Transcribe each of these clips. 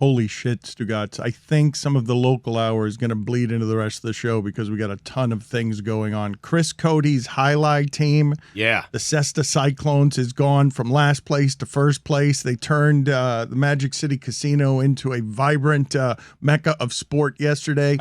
Holy shit, Stugotz. I think some of the local hour is going to bleed into the rest of the show because we got a ton of things going on. Chris Cody's highlight team, the Cesta Cyclones, is gone from last place to first place. They turned the Magic City Casino into a vibrant mecca of sport yesterday.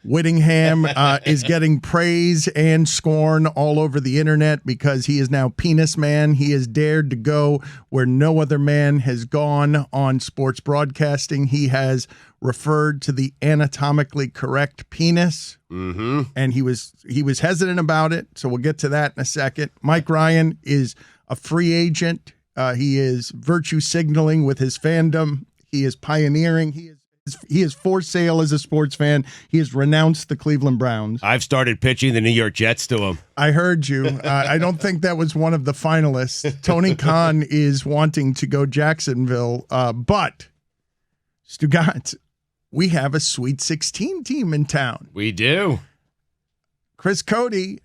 Whittingham is getting praise and scorn all over the internet because he is now Penis Man. He has dared to go where no other man has gone on sports broadcasting. He has referred to the anatomically correct penis, and he was hesitant about it, so we'll get to that in a second. Mike Ryan is a free agent. He is virtue signaling with his fandom. He is pioneering. He is for sale as a sports fan. He has renounced the Cleveland Browns. I've started pitching the New York Jets to him. I heard you. I don't think that was one of the finalists. Tony Khan is wanting to go Jacksonville, but Stugotz, we have a Sweet 16 team in town. We do. Chris Cody,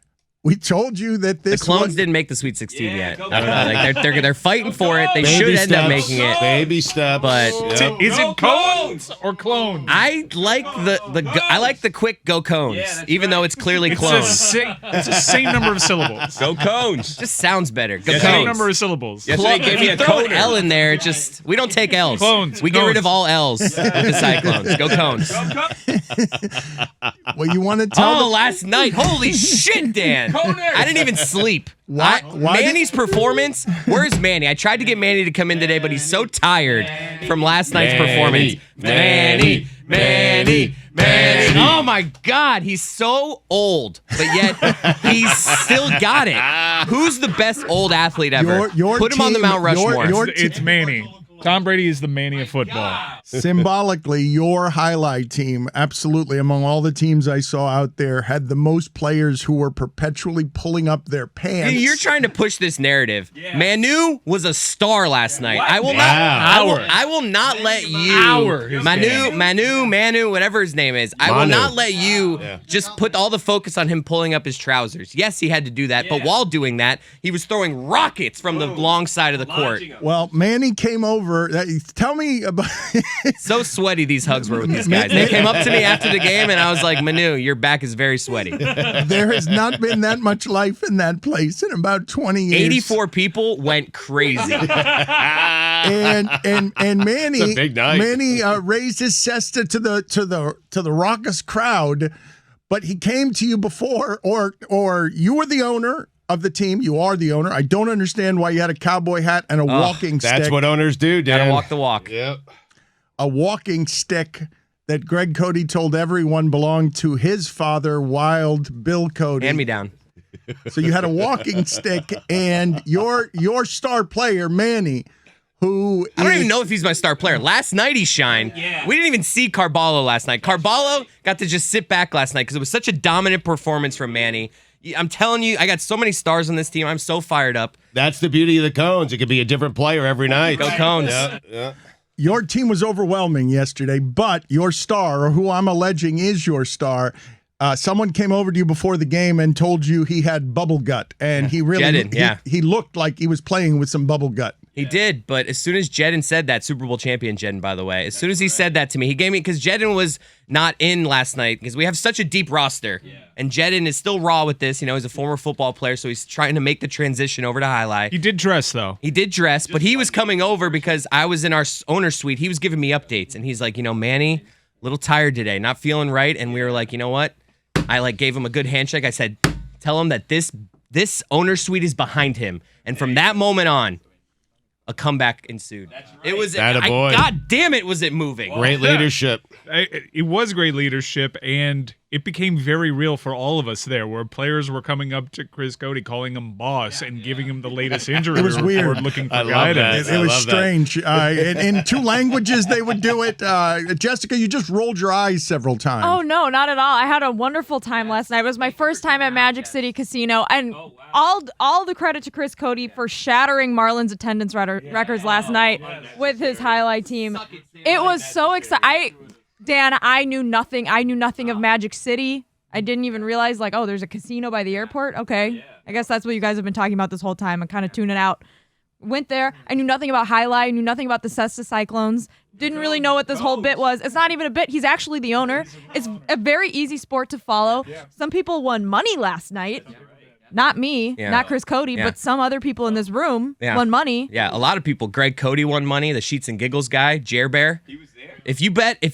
we told you that this the Clones didn't make the Sweet 16 yet. I don't know. Like they're fighting for it. They should end up making it. Baby steps. But is it cones or clones? I like the quick go cones, even though it's clearly clones. It's the same number of syllables. Go cones. Just sounds better. Go cones. Same number of syllables. Yesterday gave me a throw an L in there. We don't take L's. Clones. We get rid of all L's with the Cyclones. Go cones. Well, you want to tell last night. Holy shit, Dan. I didn't even sleep. Why Manny's performance. Where's Manny? I tried to get Manny to come in today, but he's so tired from last night's performance. Manny. Oh my God, he's so old, but yet he's still got it. Who's the best old athlete ever? Put him on the Mount Rushmore. It's Manny. Tom Brady is the Manny of football. Symbolically, your highlight team, absolutely, among all the teams I saw out there, had the most players who were perpetually pulling up their pants. You're trying to push this narrative. Yeah. Manu was a star last night. I will not let you. Manu, whatever his name is. I will not let you just put all the focus on him pulling up his trousers. Yes, he had to do that, but while doing that, he was throwing rockets from the long side of the court. Well, Manny came over. Tell me about. So sweaty these hugs were with these guys. They came up to me after the game, and I was like, Manu, your back is very sweaty. There has not been that much life in that place in about 20 years. 84 people went crazy. and Manny, it's a big night. Manny raised his cesta to the raucous crowd, but he came to you before, or you were the owner of the team. You are the owner. I don't understand why you had a cowboy hat and a walking stick. That's what owners do, Dan. Gotta walk the walk. Yep. A walking stick that Greg Cody told everyone belonged to his father, Wild Bill Cody. Hand me down. So you had a walking stick, and your star player, Manny, who I don't even know if he's my star player. Last night he shined. Yeah. We didn't even see Carballo last night. Carballo got to just sit back last night because it was such a dominant performance from Manny. I'm telling you, I got so many stars on this team. I'm so fired up. That's the beauty of the Cones. It could be a different player every night. Go Cones. Yeah. Your team was overwhelming yesterday, but your star, or who I'm alleging is your star, someone came over to you before the game and told you he had bubble gut, and he really he looked like he was playing with some bubble gut. He did, but as soon as Jedin said that, Super Bowl champion Jedin, by the way, as soon as he said that to me, he gave me, because Jedin was not in last night, because we have such a deep roster, and Jedin is still raw with this. You know, he's a former football player, so he's trying to make the transition over to highlight. He did dress, though. He did dress, but he was coming over because I was in our owner suite. He was giving me updates, and he's like, Manny, a little tired today, not feeling right, and we were like, you know what? I gave him a good handshake. I said, tell him that this owner suite is behind him, and from that moment on, a comeback ensued. Right. It was, God damn it, was it moving. Great leadership. It was great leadership, and it became very real for all of us there, where players were coming up to Chris Cody, calling him boss, and giving him the latest injury it was report, weird. Looking for guidance. It was strange. In two languages, they would do it. Jessica, you just rolled your eyes several times. Oh, no, not at all. I had a wonderful time last night. It was my first time at Magic City Casino, and all the credit to Chris Cody for shattering Marlins attendance records last night with his highlight team. It was so exciting. Dan, I knew nothing. I knew nothing of Magic City. I didn't even realize, there's a casino by the airport. Okay. I guess that's what you guys have been talking about this whole time. I'm kind of tuning out. Went there. I knew nothing about highlight. I knew nothing about the Cesta Cyclones. didn't really know what this whole bit was. It's not even a bit. He's actually the owner. It's a very easy sport to follow. Some people won money last night. Not me, not Chris Cody, but some other people in this room won money. Yeah, a lot of people. Greg Cody won money, the Sheets and Giggles guy, Jer Bear. He was there. If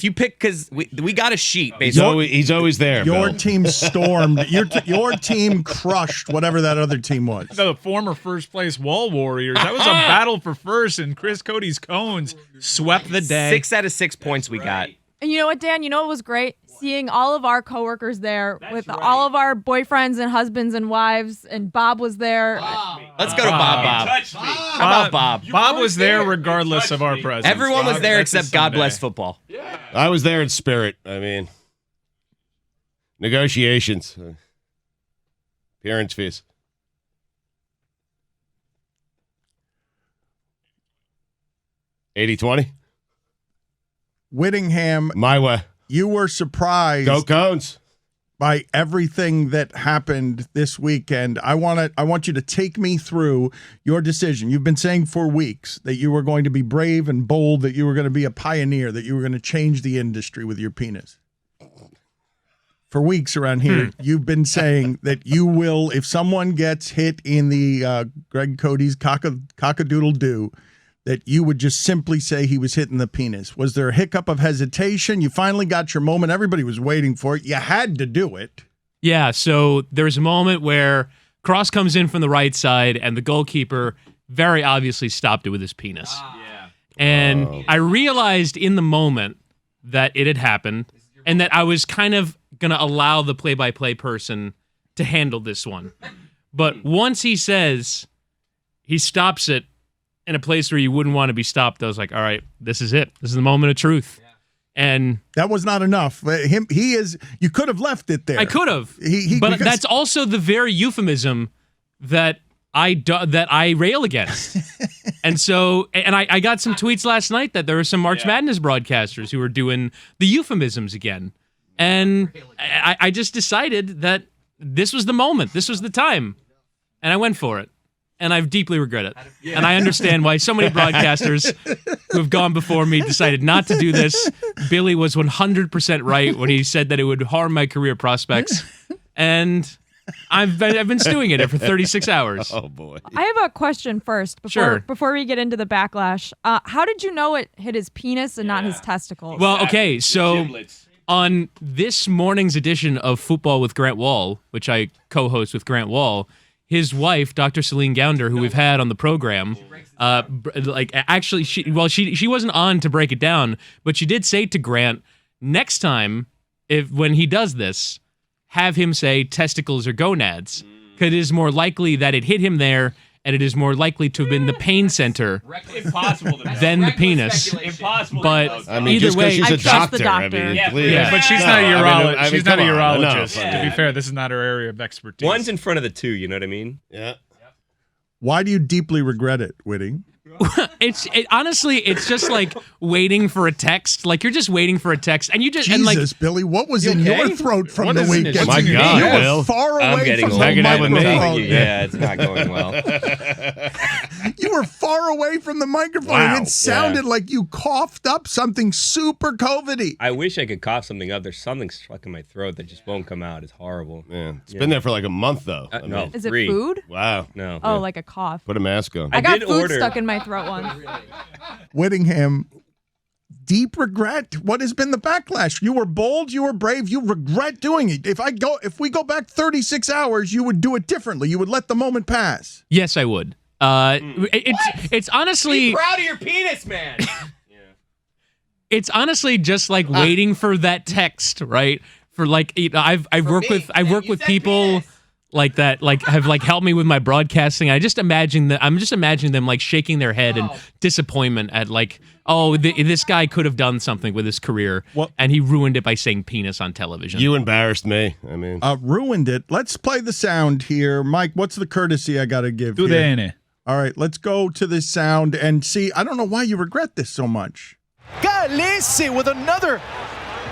you pick, because we got a sheet, basically. He's always there. Your Bill. team stormed. Your team crushed whatever that other team was. The former first place Wall Warriors. That was a battle for first, and Chris Cody's Cones swept the day. 6 out of 6 points we got. And you know what, Dan? You know what was great? Seeing all of our coworkers there with all of our boyfriends and husbands and wives, and Bob was there. Let's go to Bob. How about Bob? Bob was there regardless of our presence. Everyone was there That's a except God Sunday. Bless Football. I was there in spirit. I mean, negotiations, appearance fees. $80-20. Whittingham, My way. you were surprised Go Cones. by everything that happened this weekend. I want you to take me through your decision. You've been saying for weeks that you were going to be brave and bold, that you were going to be a pioneer, that you were going to change the industry with your penis. For weeks around here, you've been saying that you will, if someone gets hit in the Greg Cody's cock-a-doodle-doo, that you would just simply say he was hitting the penis. Was there a hiccup of hesitation? You finally got your moment. Everybody was waiting for it. You had to do it. Yeah, so there's a moment where Cross comes in from the right side, and the goalkeeper very obviously stopped it with his penis. And I realized in the moment that it had happened, and that I was kind of going to allow the play-by-play person to handle this one. But once he says he stops it in a place where you wouldn't want to be stopped, I was like, all right, this is it. This is the moment of truth. And that was not enough. You could have left it there. I could have. But that's also the very euphemism that I rail against. And so, and I got some tweets last night that there were some March Madness broadcasters who were doing the euphemisms again. And I just decided that this was the moment. This was the time. And I went for it. And I deeply regret it. And I understand why so many broadcasters who have gone before me decided not to do this. Billy was 100% right when he said that it would harm my career prospects. And I've been stewing in it for 36 hours. Oh, boy. I have a question first before we get into the backlash. How did you know it hit his penis and not his testicles? Well, okay, so on this morning's edition of Football with Grant Wall, which I co-host with Grant Wall, his wife, Dr. Celine Gounder, who we've had on the program, she wasn't on to break it down, but she did say to Grant, next time, when he does this, have him say testicles or gonads, because it is more likely that it hit him there, and it is more likely to have been the pain center than the penis. But I mean, either just way, she's I a trust the doctor. doctor. I mean, Yeah, please. But she's not a urologist. She's not a come on. urologist. No, To be fair, this is not her area of expertise. One's in front of the two, you know what I mean? Yeah. Why do you deeply regret it, Witty? Honestly, it's just like waiting for a text. Like you're just waiting for a text, and you just Jesus, and like Billy, what was in your throat from What the is in his weekend? My God, you were Bill. far I'm away getting from old. the Hanging out with me. microphone. Yeah, it's not going well. You were far away from the microphone, Wow. and it sounded like you coughed up something super COVID-y. I wish I could cough something up. There's something stuck in my throat that just won't come out. It's horrible. Man, it's been there for like a month, though. I No. mean, Is it 3. food? wow. No. Oh, like a cough. Put a mask on. I got did food order- stuck in my throat once. Whittingham, deep regret. What has been the backlash? You were bold, you were brave, you regret doing it. If we go back 36 hours, you would do it differently. You would let the moment pass. yes, I would. It's honestly Be proud of your penis, man. it's honestly just like waiting for that text, right? For like I've worked with people like that, like have like helped me with my broadcasting. I'm just imagining them like shaking their head in disappointment at like, oh, this guy could have done something with his career, and he ruined it by saying penis on television. You embarrassed me. I mean, Ruined it. Let's play the sound here. Mike, what's the courtesy I got to give Do here? the All right, let's go to this sound and see. I don't know why you regret this so much. Galese with another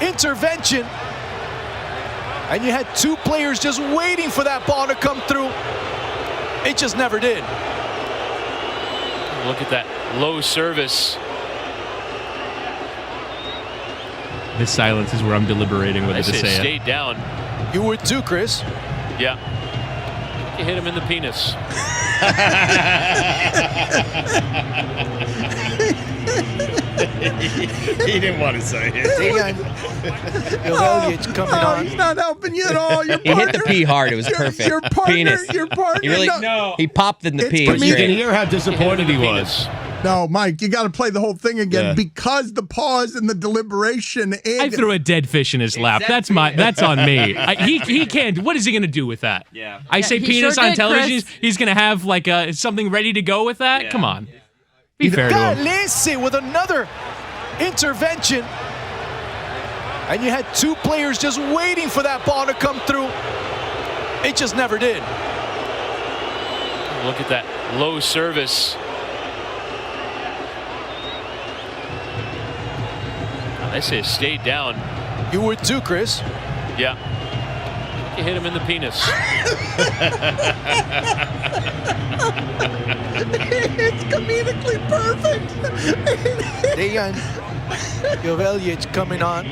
intervention. And you had two players just waiting for that ball to come through. It just never did. Look at that low service. This silence is where I'm deliberating whether to say it. Stayed down. You would too, Chris. Yeah. You hit him in the penis. He didn't want to say it. It's coming on. He's not helping you at all. Your He hit the pee hard. It was perfect. Your partner, Penis. Your partner. He really he popped in the It's pee. It was You can great. hear how disappointed he was. No, Mike, you got to play the whole thing again Yeah. because the pause and the deliberation. I threw a dead fish in his lap. That's on me. He can't. What is he gonna do with that? Yeah. I say he penis sure on did, television. Chris. He's gonna have like something ready to go with that. Yeah. Come on, be fair to him. Galese with another intervention. And you had two players just waiting for that ball to come through. It just never did. Look at that low service. I say stayed down. You would too, Chris. Yeah. You hit him in the penis. It's comedically perfect. Dejan Joveljic coming on.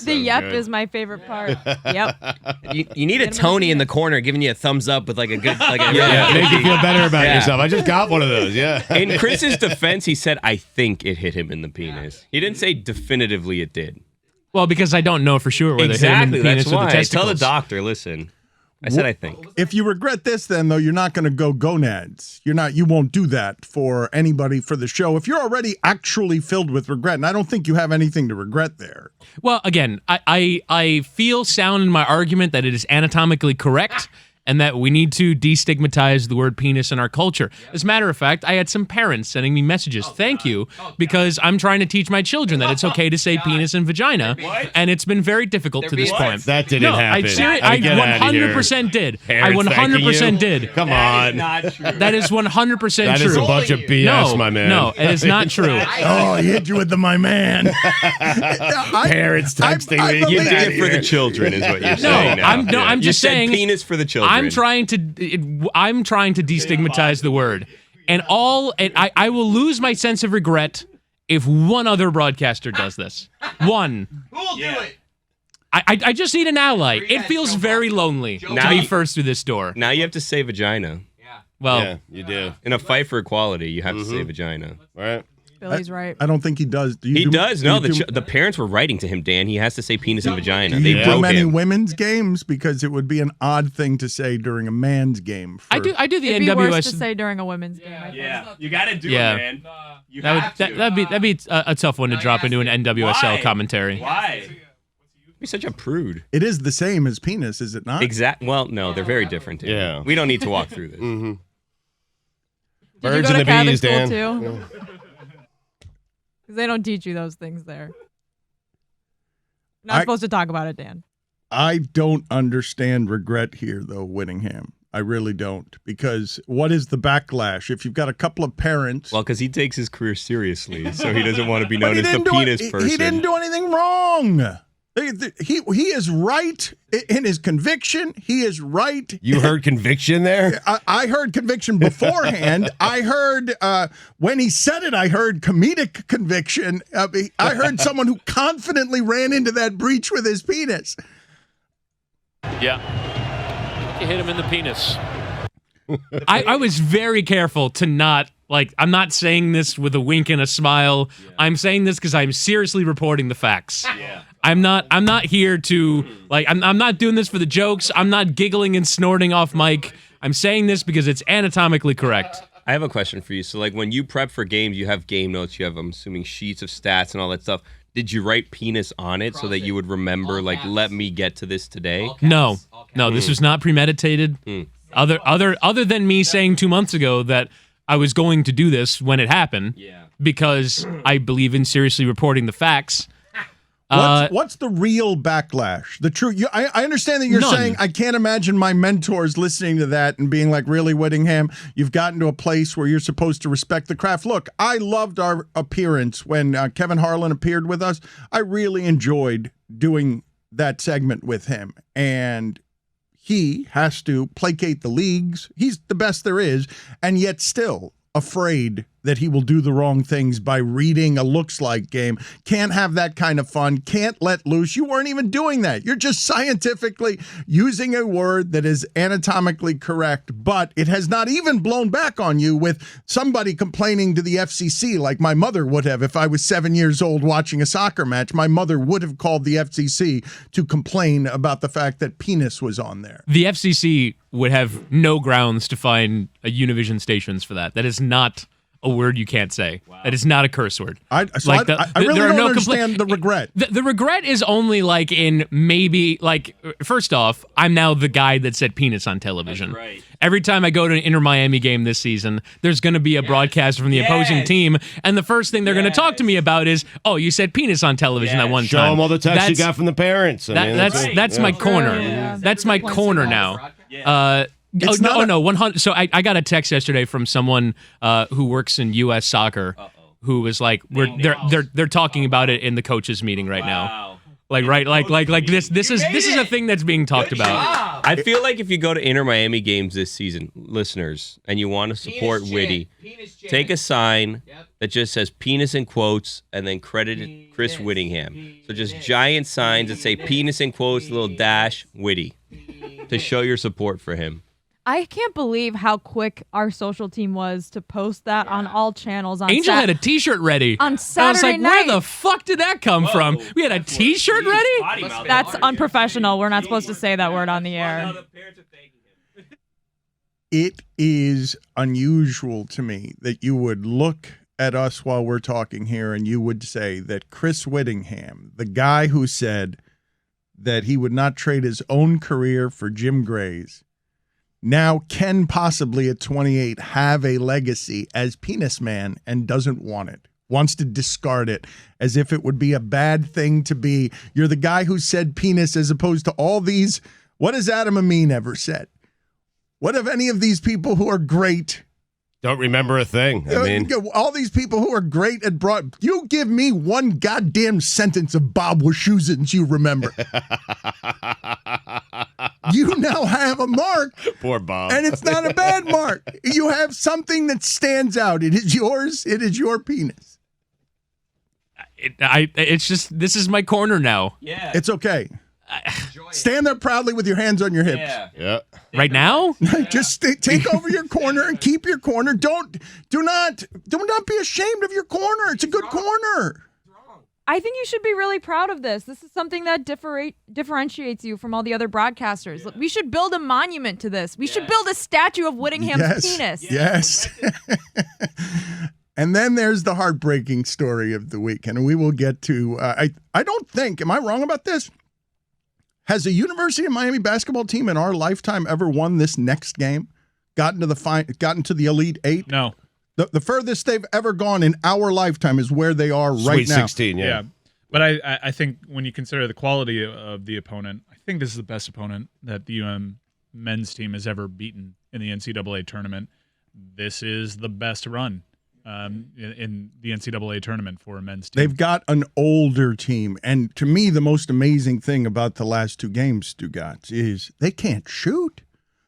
The yep is my favorite part. Yep. You need a Tony in the corner giving you a thumbs up with like a good like a Yeah, make you feel better about Yeah. yourself. I just got one of those. Yeah. In Chris's defense, he said, I think it hit him in the penis. He didn't say definitively it did. Well, because I don't know for sure whether hit him in Exactly. the penis That's or the why. testicles. Tell the doctor, listen. I said I think. If you regret this, then though, you're not going to go gonads. You won't do that for anybody for the show. If you're already actually filled with regret, and I don't think you have anything to regret there. Well, again, I feel sound in my argument that it is anatomically correct and that we need to destigmatize the word penis in our culture. As a matter of fact, I had some parents sending me messages. Thank you, because I'm trying to teach my children that it's okay to say penis and vagina, and it's been very difficult to this point. That didn't happen. I Get outta here. 100% did. Parents I 100% did. Come on. That is 100% true. That is a bunch of BS, no, my man. No, it is not true. Oh, he hit you with the my man. Parents texting me. You Get did outta it for here. the children, is what you're saying. now. I'm You just said saying. penis for the children. I'm trying to destigmatize the word, and I will lose my sense of regret if one other broadcaster does this. One. Who'll do it? I just need an ally. It feels very lonely to be first through this door. Now you have to say vagina. Well, Yeah, you do. In a fight for equality, you have to say vagina. Right. Billy's right. I don't think he does. Do you He do- does. do No, you do- the parents were writing to him, Dan. He has to say penis and vagina. Do They you do broke many him. women's games? Because it would be an odd thing to say during a man's game. I do the It'd be worse to NWS. say during a women's game. I think. you got to do Yeah. it, man. You That'd be a tough one to drop into an NWSL commentary. Why? You're such a prude. It is the same as penis, is it not? Well, no, they're very different. Dan. Yeah. We don't need to walk through this. Mm-hmm. Did Birds you go and to the Catholic bees, school Dan. too? Because they don't teach you those things there. Not supposed to talk about it, Dan. I don't understand regret here, though, Whittingham. I really don't. Because what is the backlash? If you've got a couple of parents. Well, because he takes his career seriously, so he doesn't want to be But known he as the didn't do penis it- person. He didn't do anything wrong. He is right in his conviction. He is right. You heard conviction there? I heard conviction beforehand. I heard when he said it, I heard comedic conviction. I heard someone who confidently ran into that breach with his penis. Yeah. You hit him in the penis. I was very careful to not, I'm not saying this with a wink and a smile. Yeah. I'm saying this because I'm seriously reporting the facts. Yeah. I'm not here to, I'm not doing this for the jokes. I'm not giggling and snorting off mic. I'm saying this because it's anatomically correct. I have a question for you. So, when you prep for games, you have game notes, you have, I'm assuming, sheets of stats and all that stuff. Did you write penis on it so that you would remember, let me get to this today? No, this was not premeditated. Other than me saying 2 months ago that I was going to do this when it happened, because I believe in seriously reporting the facts. What's the real backlash? The true. I understand that you're saying I can't imagine my mentors listening to that and being like, "Really, Whittingham? You've gotten to a place where you're supposed to respect the craft." Look, I loved our appearance when Kevin Harlan appeared with us. I really enjoyed doing that segment with him, and he has to placate the leagues. He's the best there is, and yet still afraid that he will do the wrong things by reading a looks-like game. Can't have that kind of fun. Can't let loose. You weren't even doing that. You're just scientifically using a word that is anatomically correct, but it has not even blown back on you with somebody complaining to the FCC like my mother would have. If I was 7 years old watching a soccer match, my mother would have called the FCC to complain about the fact that penis was on there. The FCC would have no grounds to find a Univision stations for that. That is not a word you can't say. Wow. That is not a curse word. I really don't understand the regret. The regret is only like in maybe, like, first off, I'm now the guy that said penis on television. That's right. Every time I go to an Inter-Miami game this season, there's going to be a broadcaster from the opposing team, and the first thing they're going to talk to me about is, oh, you said penis on television that one time. Show them all the texts you got from the parents. That's my corner. Yeah. That's my corner now. 100. So I got a text yesterday from someone who works in U.S. soccer, who was like, they're talking about it in the coaches meeting right now. Like this is a thing that's being talked about. I feel like if you go to Inter-Miami games this season, listeners, and you want to support Witty, take a sign that just says penis in quotes and then credit Chris Whittingham. So just giant signs that say penis in quotes, little dash, Witty, to show your support for him. I can't believe how quick our social team was to post that on all channels. Angel had a T-shirt ready on Saturday night. Where the fuck did that come from? We had a T-shirt ready? That's unprofessional. We're not supposed to say that word on the air. It is unusual to me that you would look at us while we're talking here and you would say that Chris Whittingham, the guy who said that he would not trade his own career for Jim Gray's, now can possibly at 28 have a legacy as penis man and doesn't want it, wants to discard it as if it would be a bad thing to be. You're the guy who said penis as opposed to all these. What has Adam Amin ever said? What have any of these people who are great? Don't remember a thing. I mean, all these people who are great at you give me one goddamn sentence of Bob Wischusen's you remember. You now have a mark. Poor Bob. And it's not a bad mark. You have something that stands out. It is yours. It is your penis. It's just, this is my corner now. Yeah. It's okay. Stand there proudly with your hands on your hips. Yeah. Right now? Just take over your corner and keep your corner. Do not be ashamed of your corner. It's a good corner. I think you should be really proud of this. This is something that differentiates you from all the other broadcasters. We should build a monument to this. We should build a statue of Whittingham's penis. Yes. And then there's the heartbreaking story of the week, and we will get to. I don't think. Am I wrong about this? Has a University of Miami basketball team in our lifetime ever won this next game? Gotten to the Elite Eight? No. The furthest they've ever gone in our lifetime is where they are right Sweet now. 16, yeah. But I think when you consider the quality of the opponent, I think this is the best opponent that the UM men's team has ever beaten in the NCAA tournament. This is the best run in the NCAA tournament for a men's team. They've got an older team. And to me, the most amazing thing about the last two games, Stugotz, is they can't shoot.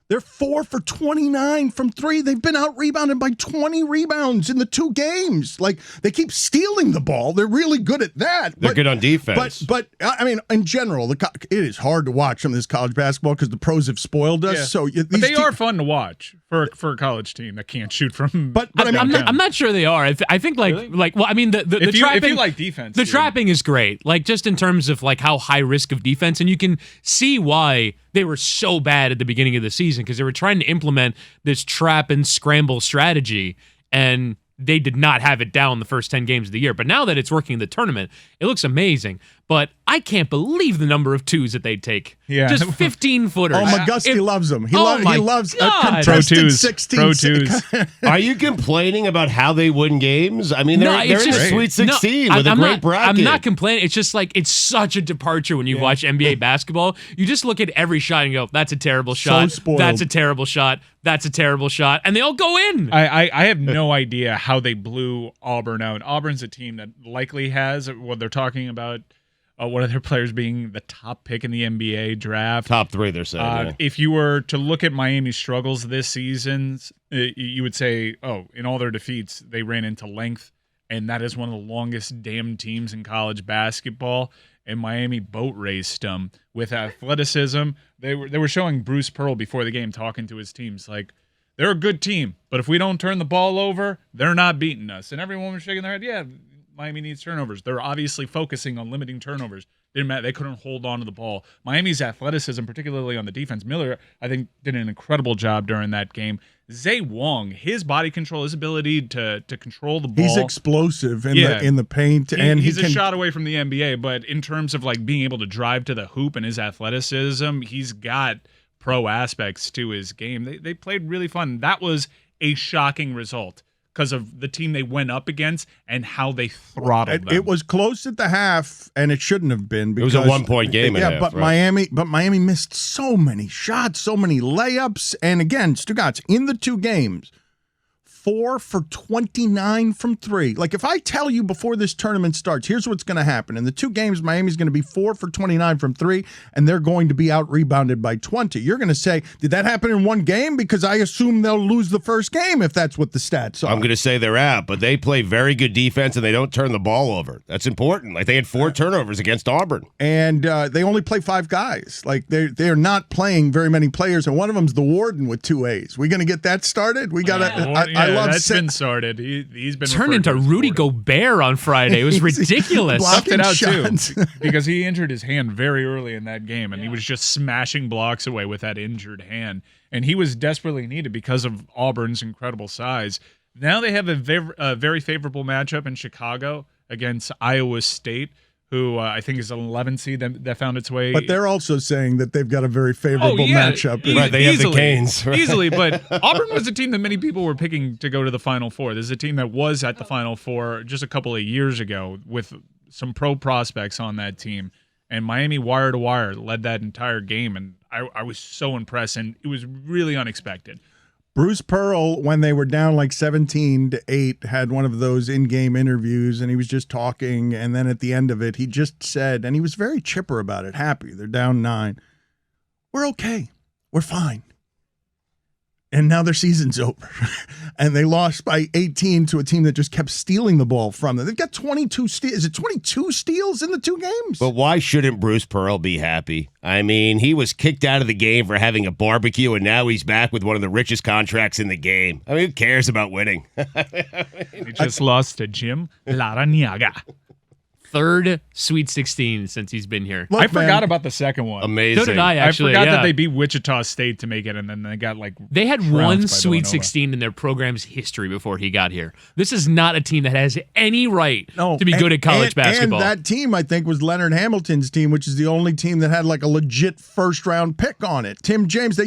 They're 4 for 29 from three. They've been out-rebounded by 20 rebounds in the two games. Like, they keep stealing the ball. They're really good at that. They're good on defense. But I mean, in general, it is hard to watch some of this college basketball because the pros have spoiled us. Yeah. So but they are fun to watch for a college team that can't shoot from. But I'm not sure they are. I think well, I mean, the trapping. If you like defense, the trapping is great. Like, just in terms of like how high risk of defense, and you can see why they were so bad at the beginning of the season because they were trying to implement this trap and scramble strategy, and they did not have it down the first 10 games of the year. But now that it's working in the tournament, it looks amazing. But I can't believe the number of twos that they'd take. Yeah. Just 15-footers. Oh, McGusty loves them. He loves a contested 16. Pro twos. Are you complaining about how they win games? I mean, they're in the Sweet 16 with a great bracket. I'm not complaining. It's just like, it's such a departure when you watch NBA basketball. You just look at every shot and go, that's a terrible shot. Spoiled. That's a terrible shot. That's a terrible shot. And they all go in. I have no idea how they blew Auburn out. Auburn's a team that likely has what they're talking about. one of their players being the top pick in the NBA draft. Top 3, they're saying. If you were to look at Miami's struggles this season, you would say, in all their defeats, they ran into length, and that is one of the longest damn teams in college basketball. And Miami boat raced them with athleticism. They were showing Bruce Pearl before the game, talking to his teams, like, they're a good team, but if we don't turn the ball over, they're not beating us. And everyone was shaking their head, yeah, Miami needs turnovers. They're obviously focusing on limiting turnovers. Didn't matter. They couldn't hold on to the ball. Miami's athleticism, particularly on the defense, Miller, I think, did an incredible job during that game. Zay Wong, his body control, his ability to control the ball. He's explosive in the paint. And he's a shot away from the NBA, but in terms of like being able to drive to the hoop and his athleticism, he's got pro aspects to his game. They played really fun. That was a shocking result because of the team they went up against and how they throttled them. It was close at the half, and it shouldn't have been. Because, it was a 1-point game. But Miami missed so many shots, so many layups, and again, Stugotz in the 2 games, 4 for 29 from 3. Like, if I tell you before this tournament starts, here's what's going to happen. In the 2 games, Miami's going to be 4 for 29 from 3, and they're going to be out-rebounded by 20. You're going to say, did that happen in 1 game? Because I assume they'll lose the first game if that's what the stats are. I'm going to say they're out, but they play very good defense, and they don't turn the ball over. That's important. Like, they had 4 turnovers against Auburn. And they only play 5 guys. Like, they're not playing very many players, and one of them's the Warden with 2 A's. We going to get that started? We got to... That's been started. He's been turned into Rudy Gobert on Friday. It was ridiculous. Blocked it out too because he injured his hand very early in that game, and he was just smashing blocks away with that injured hand. And he was desperately needed because of Auburn's incredible size. Now they have a very favorable matchup in Chicago against Iowa State, who I think is an 11 seed that found its way. But they're also saying that they've got a very favorable matchup. Right, they have the Canes. Right? Easily, but Auburn was a team that many people were picking to go to the Final Four. This is a team that was at the Final Four just a couple of years ago with some pro prospects on that team. And Miami, wire to wire, led that entire game. And I was so impressed, and it was really unexpected. Bruce Pearl, when they were down like 17-8, had one of those in-game interviews, and he was just talking, and then at the end of it, he just said, and he was very chipper about it, happy, they're down 9. We're okay. We're fine. And now their season's over. And they lost by 18 to a team that just kept stealing the ball from them. They've got 22 steals. Is it 22 steals in the 2 games? But why shouldn't Bruce Pearl be happy? I mean, he was kicked out of the game for having a barbecue, and now he's back with one of the richest contracts in the game. I mean, who cares about winning? He just lost to Jim Larrañaga. 3rd Sweet 16 since he's been here. Look, I forgot about the second one. Amazing. So did I, actually. I forgot that they beat Wichita State to make it, and then they got They had one Sweet 16 in their program's history before he got here. This is not a team that has any right to be good at college basketball. And that team, I think, was Leonard Hamilton's team, which is the only team that had like a legit first-round pick on it. Tim James, they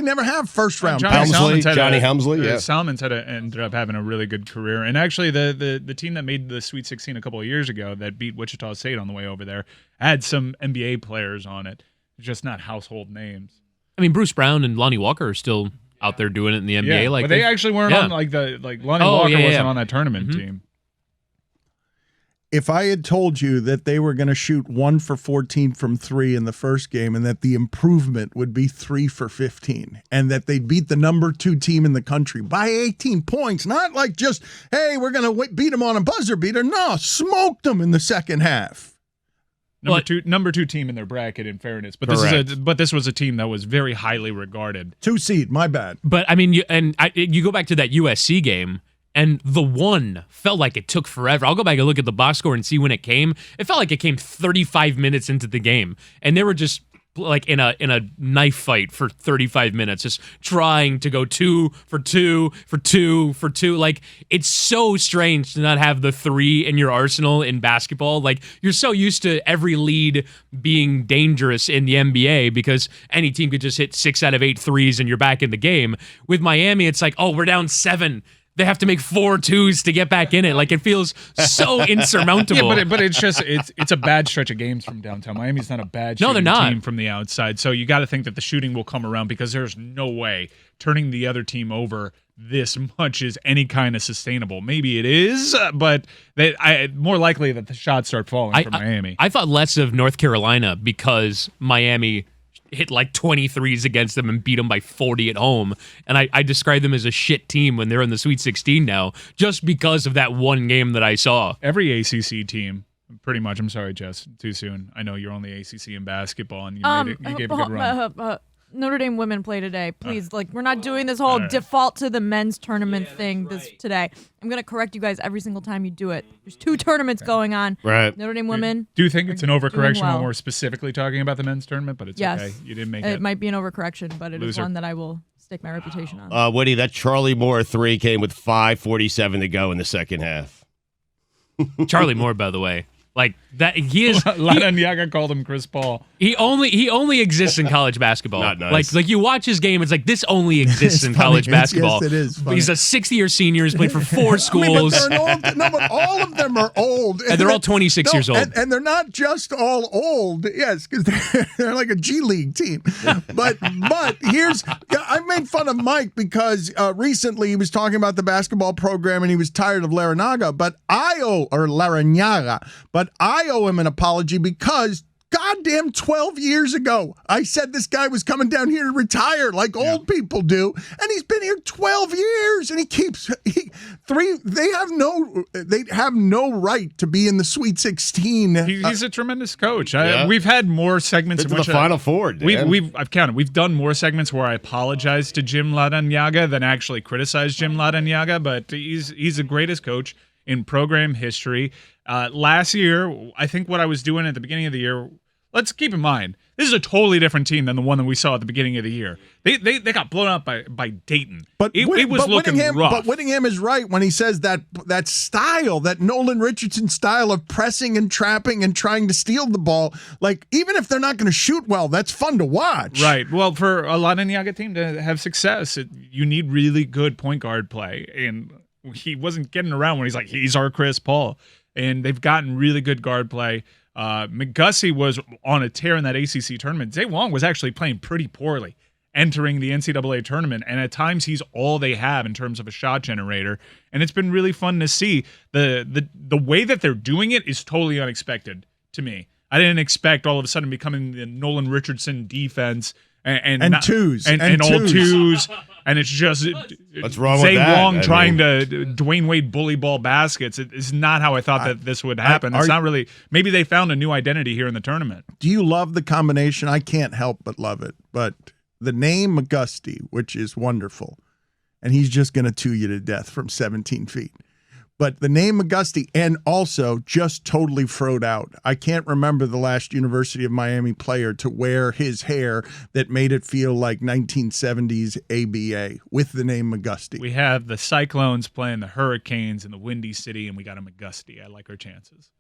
never have first-round picks. Johnny Helmsley. Yeah. Salmons ended up having a really good career. And actually, the team that made the Sweet 16 a couple of years ago that beat Wichita State on the way over there had some NBA players on it, just not household names. I mean, Bruce Brown and Lonnie Walker are still out there doing it in the NBA. Yeah, like, but they actually weren't on Lonnie Walker wasn't on that tournament team. If I had told you that they were going to shoot 1 for 14 from 3 in the first game, and that the improvement would be 3 for 15, and that they'd beat the number 2 team in the country by 18 points, not like just, hey, we're going to beat them on a buzzer beater. No, smoked them in the second half. Number two team in their bracket, in fairness, but this was a team that was very highly regarded. 2 seed, my bad. But I mean, you go back to that USC game. And the one felt like it took forever. I'll go back and look at the box score and see when it came. It felt like it came 35 minutes into the game. And they were just like in a knife fight for 35 minutes, just trying to go 2 for 2 for 2 for 2. Like, it's so strange to not have the 3 in your arsenal in basketball. Like, you're so used to every lead being dangerous in the NBA because any team could just hit 6 out of 8 threes and you're back in the game. With Miami, it's like, oh, we're down 7. They have to make 4 twos to get back in it. Like, it feels so insurmountable. Yeah, but it's just it's a bad stretch of games from downtown. Miami's not a bad shooting team from the outside. So you got to think that the shooting will come around because there's no way turning the other team over this much is any kind of sustainable. Maybe it is, but more likely that the shots start falling from Miami. I thought less of North Carolina because Miami hit like 23s against them and beat them by 40 at home. And I describe them as a shit team when they're in the Sweet 16 now, just because of that one game that I saw. Every ACC team, pretty much. I'm sorry, Jess, too soon. I know you're only ACC in basketball, and you gave a good run. Notre Dame women play today. Please, we're not doing this whole default to the men's tournament thing today. I'm going to correct you guys every single time you do it. There's 2 tournaments going on. Right. Notre Dame women. Do you think it's an overcorrection when we're specifically talking about the men's tournament? But it's yes. okay. You didn't make it. It might be an overcorrection, but it is one that I will stake my reputation on. Witty, that Charlie Moore 3 came with 5:47 to go in the second half. Charlie Moore, by the way. Like that, he is. Larrañaga called him Chris Paul. He only exists in college basketball. Not nice. Like you watch his game, it's like this only exists in college basketball. Yes, it is. Funny. He's a 6th-year senior. He's played for 4 schools. But all of them are old, and they're all 26 years old. And they're not just all old. Yes, because they're like a G League team. But I made fun of Mike because recently he was talking about the basketball program and he was tired of Larrañaga, but I owe him an apology because goddamn 12 years ago, I said this guy was coming down here to retire like old people do, and he's been here 12 years, and they have no right to be in the Sweet 16. He's a tremendous coach. We've had more segments to the Final Four. I've counted. We've done more segments where I apologize to Jim Larrañaga than actually criticize Jim Larrañaga, but he's the greatest coach in program history. Last year, I think what I was doing at the beginning of the year, let's keep in mind, this is a totally different team than the one that we saw at the beginning of the year. They got blown up by Dayton. But it was looking rough. But Whittingham is right when he says that style, that Nolan Richardson style of pressing and trapping and trying to steal the ball, like even if they're not going to shoot well, that's fun to watch. Right. Well, for a Larrañaga team to have success, you need really good point guard play. And he wasn't getting around when he's our Chris Paul. And they've gotten really good guard play. McGussie was on a tear in that ACC tournament. Zay Wong was actually playing pretty poorly entering the NCAA tournament, and at times he's all they have in terms of a shot generator. And it's been really fun to see. The way that they're doing it is totally unexpected to me. I didn't expect all of a sudden becoming the Nolan Richardson defense and twos and all twos. And it's just what's wrong Zay with that? Wong trying to Dwayne Wade bully ball baskets. It's not how I thought that this would happen. It's not really. Maybe they found a new identity here in the tournament. Do you love the combination? I can't help but love it. But the name McGusty, which is wonderful, and he's just going to 2 you to death from 17 feet. But the name McGusty, and also just totally froed out. I can't remember the last University of Miami player to wear his hair that made it feel like 1970s ABA with the name McGusty. We have the Cyclones playing the Hurricanes in the Windy City, and we got a McGusty. I like our chances.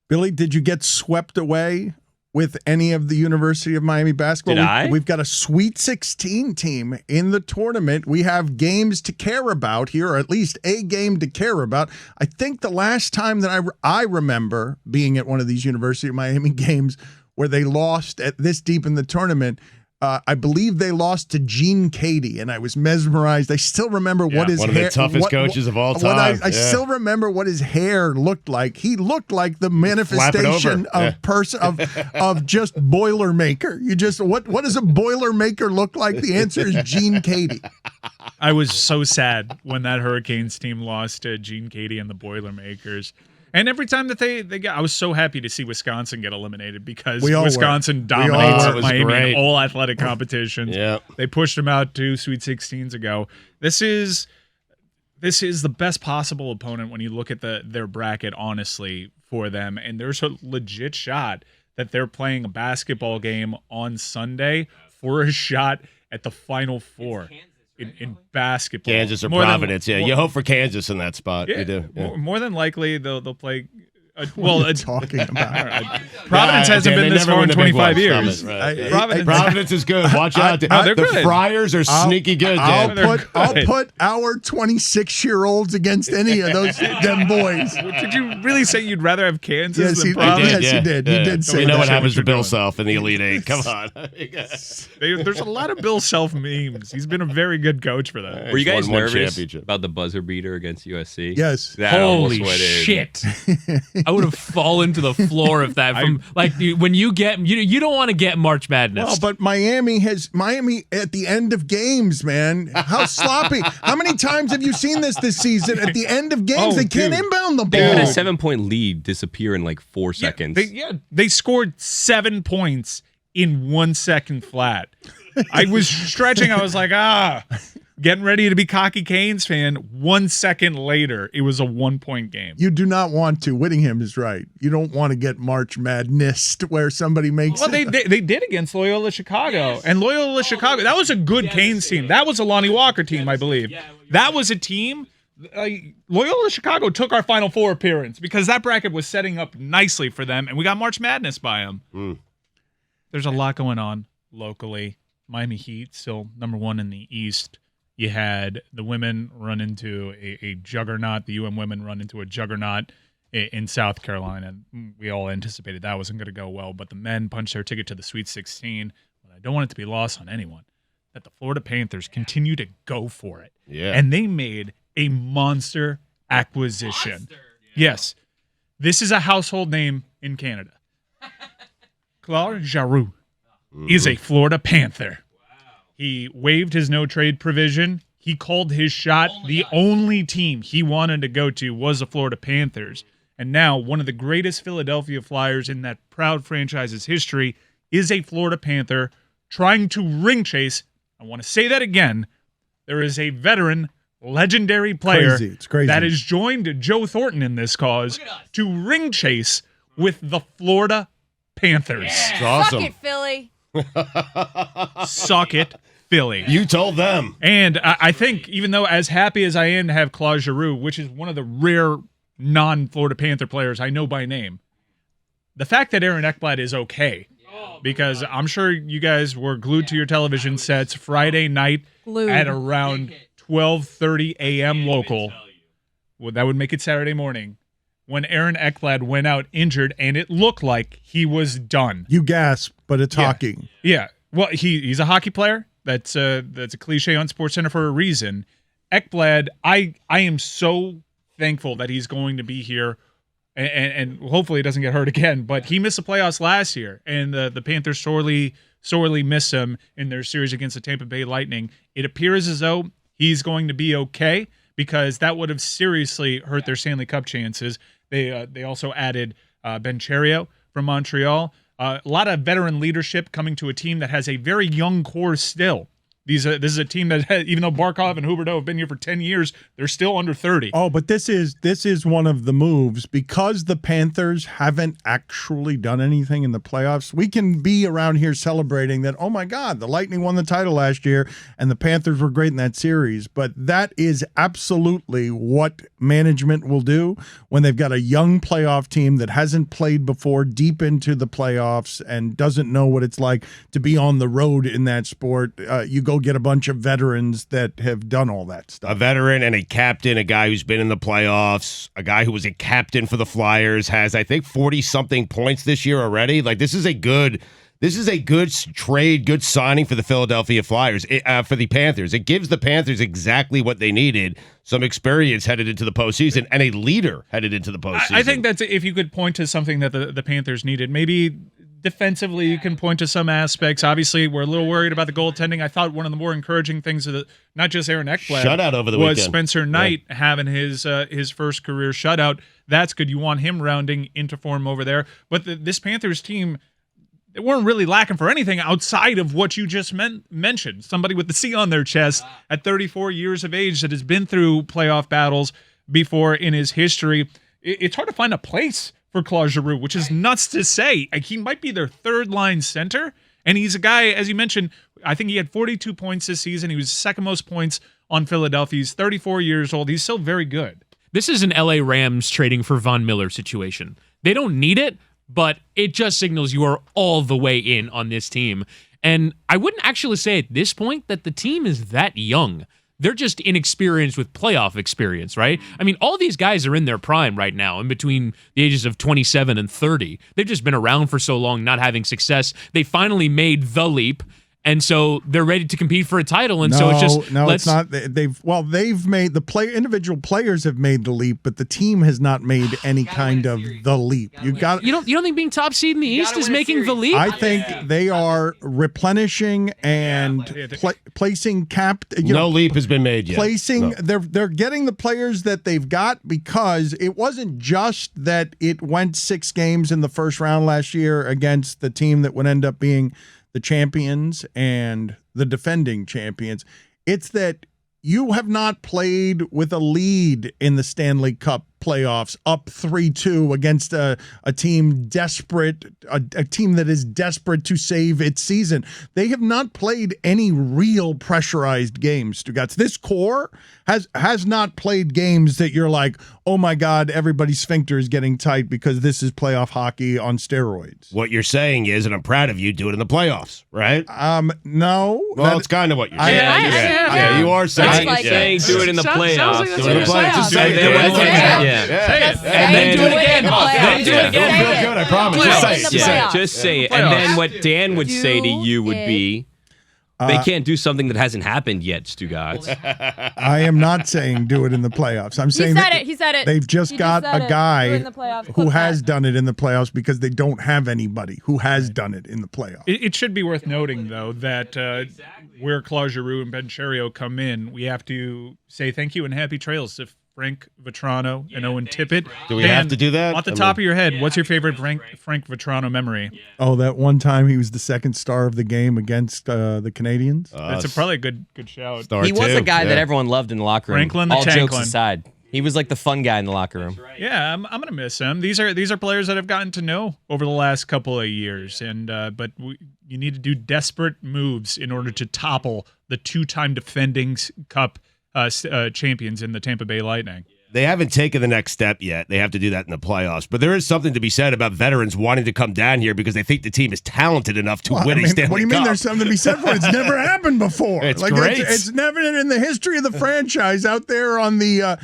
Billy, did you get swept away with any of the University of Miami basketball? We've got a Sweet 16 team in the tournament. We have games to care about here, or at least a game to care about. I think the last time that I remember being at one of these University of Miami games where they lost at this deep in the tournament, I believe they lost to Gene Cady, and I was mesmerized. I still remember what his hair... One of the toughest coaches of all time. I still remember what his hair looked like. He looked like the manifestation of just Boilermaker. You just what does a Boilermaker look like? The answer is Gene Cady. I was so sad when that Hurricanes team lost to Gene Cady and the Boilermakers. And every time that they got, I was so happy to see Wisconsin get eliminated because Wisconsin dominates Miami in all athletic competitions. They pushed them out 2 Sweet 16s ago. This is the best possible opponent when you look at their bracket, honestly, for them. And there's a legit shot that they're playing a basketball game on Sunday for a shot at the Final Four. In basketball, Kansas or Providence, you hope for Kansas in that spot. Yeah, you do. Yeah. More than likely, they'll play What are you talking about? Providence hasn't been this far in 25 years. Providence is good. Watch out. they're The good. Friars are sneaky good, Dan. I'll put our 26-year-olds against any of those them boys. Did you really say you'd rather have Kansas than Yes, Providence? he did. He did say We know that. what happens to Bill Self in the Elite Eight. Come on. There's a lot of Bill Self memes. He's been a very good coach for that. Were you guys won one nervous championship. about the buzzer beater against USC? Yes. That almost Holy went in. shit! I would have fallen to the floor if that. When you get you don't want to get March Madness. Well, but Miami at the end of games, man. How sloppy. How many times have you seen this season? At the end of games, they can't inbound the ball. They had a 7-point lead disappear in like 4 seconds. They scored 7 points in 1 second flat. I was stretching. I was like, getting ready to be cocky Canes fan. 1 second later, it was a 1-point game. You do not want to. Whittingham is right. You don't want to get March Madness where somebody makes Well, it. they did against Loyola Chicago. And Loyola Chicago, that was a good Canes team. That was a Lonnie Walker team, I believe. That was a team. Loyola Chicago took our Final Four appearance because that bracket was setting up nicely for them, and we got March Madness by them. There's a lot going on locally. Miami Heat still number 1 in the East. You had the women run into a juggernaut. The UM women run into a juggernaut in South Carolina. We all anticipated that wasn't going to go well, but the men punched their ticket to the Sweet 16. But I don't want it to be lost on anyone that the Florida Panthers continue to go for it. Yeah. And they made a monster acquisition. Yes. This is a household name in Canada. Claude Giroux is a Florida Panther. He waived his no-trade provision. He called his shot. The only team he wanted to go to was the Florida Panthers. And now one of the greatest Philadelphia Flyers in that proud franchise's history is a Florida Panther trying to ring chase. I want to say that again. There is a veteran, legendary player It's crazy. that has joined Joe Thornton in this cause to ring chase with the Florida Panthers. It's awesome. Suck it, Philly. Suck it, Philly. You told them. And I think even though as happy as I am to have Claude Giroux, which is one of the rare non-Florida Panther players I know by name, the fact that Aaron Ekblad is okay, because I'm sure you guys were glued to your television sets Friday night at around 12:30 a.m. local. Well, that would make it Saturday morning when Aaron Ekblad went out injured, and it looked like he was done. You gasp, but it's hockey. Yeah. Well, he's a hockey player. That's a cliche on SportsCenter for a reason. Ekblad, I am so thankful that he's going to be here, and hopefully he doesn't get hurt again. But he missed the playoffs last year, and the Panthers sorely miss him in their series against the Tampa Bay Lightning. It appears as though he's going to be okay because that would have seriously hurt their Stanley Cup chances. They also added Ben Cherio from Montreal. A lot of veteran leadership coming to a team that has a very young core still. This is a team that, even though Barkov and Huberdeau have been here for 10 years, they're still under 30. Oh, but this is one of the moves. Because the Panthers haven't actually done anything in the playoffs, we can be around here celebrating that, oh my God, the Lightning won the title last year and the Panthers were great in that series. But that is absolutely what management will do when they've got a young playoff team that hasn't played before deep into the playoffs and doesn't know what it's like to be on the road in that sport. You go get a bunch of veterans that have done all that stuff. A veteran and a captain, a guy who's been in the playoffs, a guy who was a captain for the Flyers, has, I think, 40-something points this year already. Like, this is a good trade, good signing for the Philadelphia Flyers, for the Panthers. It gives the Panthers exactly what they needed, some experience headed into the postseason, and a leader headed into the postseason. I think that's, if you could point to something that the Panthers needed, maybe defensively, you can point to some aspects. Obviously, we're a little worried about the goaltending. I thought one of the more encouraging things of not just Aaron Ekblad shutout over the was weekend. Spencer Knight having his first career shutout. That's good. You want him rounding into form over there. But this Panthers team, they weren't really lacking for anything outside of what you just mentioned. Somebody with the C on their chest at 34 years of age that has been through playoff battles before in his history. It's hard to find a place for Claude Giroux, which is nuts to say. He might be their third-line center, and he's a guy, as you mentioned, I think he had 42 points this season. He was second most points on Philadelphia. He's 34 years old. He's still very good. This is an LA Rams trading for Von Miller situation. They don't need it, but it just signals you are all the way in on this team. And I wouldn't actually say at this point that the team is that young. They're just inexperienced with playoff experience, right? I mean, all these guys are in their prime right now, in between the ages of 27 and 30. They've just been around for so long, not having success. They finally made the leap. And so they're ready to compete for a title, and so it's just it's not. They've made individual players have made the leap, but the team has not made any kind of the leap. You don't think being top seed in the East is making the leap? I think they are replenishing and placing cap. No leap has been made yet. They're getting the players that they've got, because it wasn't just that it went 6 games in the first round last year against the team that would end up being the champions and the defending champions. It's that you have not played with a lead in the Stanley Cup playoffs, up 3-2 against a team desperate, a team that is desperate to save its season. They have not played any real pressurized games, Stugotz. This core has not played games that you're like, oh my God, everybody's sphincter is getting tight because this is playoff hockey on steroids. What you're saying is, and I'm proud of you, do it in the playoffs, right? No. Well, it's kind of what you're saying. Yeah, you are saying. Like saying do it in the playoffs. Do it in the playoffs. Just say it. Say it. And then do it again. Then do it again. Don't feel good, I promise. Just say it. Just say it. And then what Dan would say to you would be, they can't do something that hasn't happened yet, Stugotz. I am not saying do it in the playoffs. I'm saying he said it. They've just got a guy who has done it in the playoffs, because they don't have anybody who has done it in the playoffs. It should be worth noting, though, that where Claude Giroux and Ben Cherio come in, we have to say thank you and happy trails to Frank Vetrano and Owen Tippett. Do we have to do that? Off the top of your head, what's your favorite Frank Vetrano memory? Oh, that one time he was the second star of the game against the Canadians. That's probably a good shout. He was a guy that everyone loved in the locker room. Franklin the All jokes Tanklin. aside, he was like the fun guy in the locker room. Yeah, I'm gonna miss him. These are players that I've gotten to know over the last couple of years, and but you need to do desperate moves in order to topple the 2-time defending Cup champions in the Tampa Bay Lightning. They haven't taken the next step yet. They have to do that in the playoffs. But there is something to be said about veterans wanting to come down here because they think the team is talented enough to win a Stanley Cup. What do you mean there's something to be said for it? It's never happened before. It's great. It's never in the history of the franchise out there on the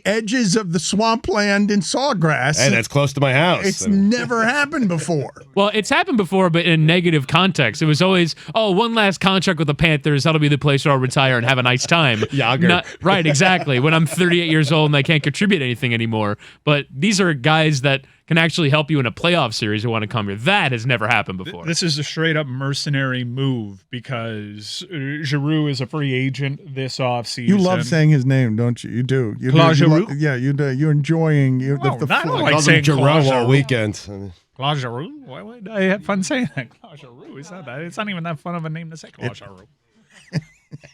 edges of the swampland in Sawgrass. Hey, that's close to my house. It's never happened before. Well, it's happened before, but in negative context. It was always, one last contract with the Panthers. That'll be the place where I'll retire and have a nice time. Yager. Right, exactly. When I'm 38 years old and I can't contribute anything anymore. But these are guys that can actually help you in a playoff series who want to come here. That has never happened before. This is a straight-up mercenary move because Giroux is a free agent this offseason. You love saying his name, don't you? You do. Claude Giroux? Yeah, you do. You're enjoying the not flow. like saying Giroux all weekend. Claude Giroux? Why would I have fun saying that? Claude Giroux? It's not even that fun of a name to say, Claude Giroux.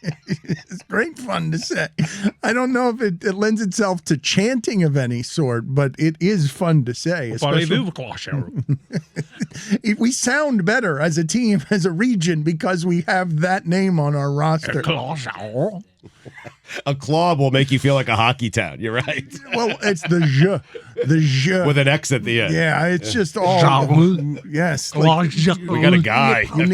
It's great fun to say. I don't know if it lends itself to chanting of any sort, but it is fun to say. We sound better as a team, as a region, because we have that name on our roster. A club will make you feel like a hockey town. You're right. Well, it's the je with an X at the end. Yeah, it's just all. Yes, like, we got a guy. You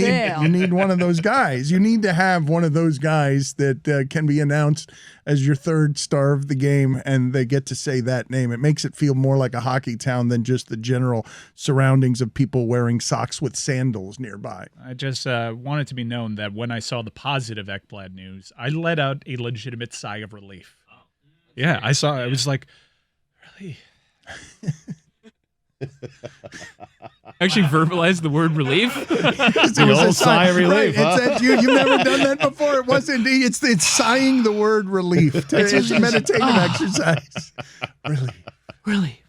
need one of those guys. You need to have one of those guys that can be announced as your third star of the game, and they get to say that name. It makes it feel more like a hockey town than just the general surroundings of people wearing socks with sandals nearby. I just wanted to be known that when I saw the positive Ekblad news, I let out a legitimate sigh of relief. Yeah, I saw it. I was like, really? Actually verbalize the word relief. The old sigh of relief. Right. It's you've never done that before. It wasn't. It's sighing the word relief. It's a meditative exercise. Relief.